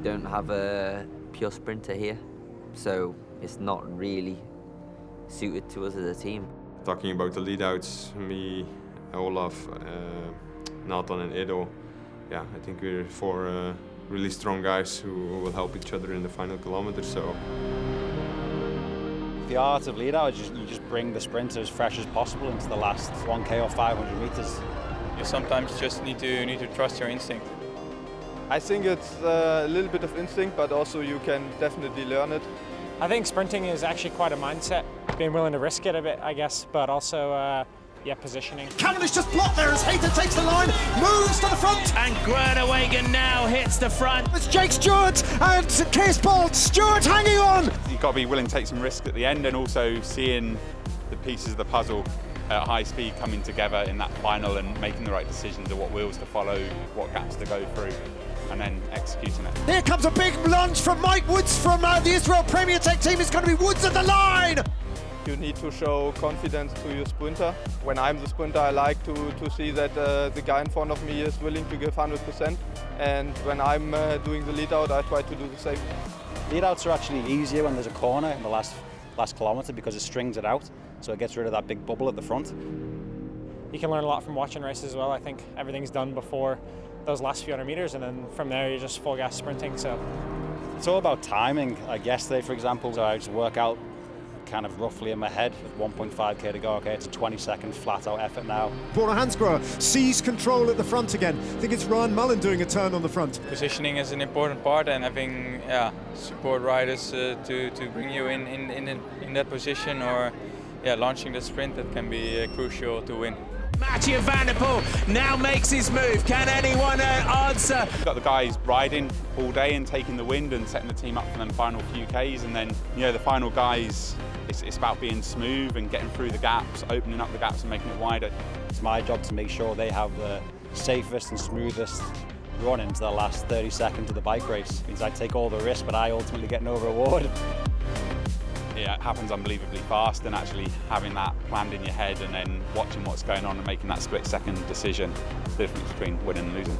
We don't have a pure sprinter here, so it's not really suited to us as a team. Talking about the lead-outs, me, Olaf, Nathan and Edo, yeah, I think we're four really strong guys who will help each other in the final kilometer. So the art of lead-out is you just bring the sprinter as fresh as possible into the last 1K or 500 meters. You sometimes just need to trust your instinct. I think it's a little bit of instinct, but also you can definitely learn it. I think sprinting is actually quite a mindset, being willing to risk it a bit, I guess, but also positioning. Cavendish just blocked there as Hayter takes the line, moves to the front. And Groenewegen now hits the front. It's Jake Stewart and Kees Bolt. Stewart hanging on. You've got to be willing to take some risk at the end, and also seeing the pieces of the puzzle at high speed coming together in that final and making the right decisions of what wheels to follow, what gaps to go through, and then executing it. Here comes a big lunge from Mike Woods from the Israel Premier Tech team. It's going to be Woods at the line. You need to show confidence to your sprinter. When I'm the sprinter, I like to see that the guy in front of me is willing to give 100%. And when I'm doing the lead out, I try to do the same. Lead outs are actually easier when there's a corner in the last kilometre because it strings it out, so it gets rid of that big bubble at the front. You can learn a lot from watching races as well. I think everything's done before those last few hundred meters, and then from there you're just full gas sprinting. So it's all about timing. Like yesterday, for example, so I just work out kind of roughly in my head with 1.5k to go. Okay, it's a 20-second flat-out effort now. Bora Hansgrohe sees control at the front again. I think it's Ryan Mullen doing a turn on the front. Positioning is an important part, and having support riders to bring you in that position, or launching the sprint, that can be crucial to win. Mathieu van der Poel now makes his move. Can anyone answer? You've got the guys riding all day and taking the wind and setting the team up for them final few Ks, and then the final guys, it's about being smooth and getting through the gaps, opening up the gaps and making it wider. It's my job to make sure they have the safest and smoothest run into the last 30 seconds of the bike race. It means I take all the risk, but I ultimately get no reward. It happens unbelievably fast, and actually having that planned in your head and then watching what's going on and making that split-second decision, the difference between winning and losing.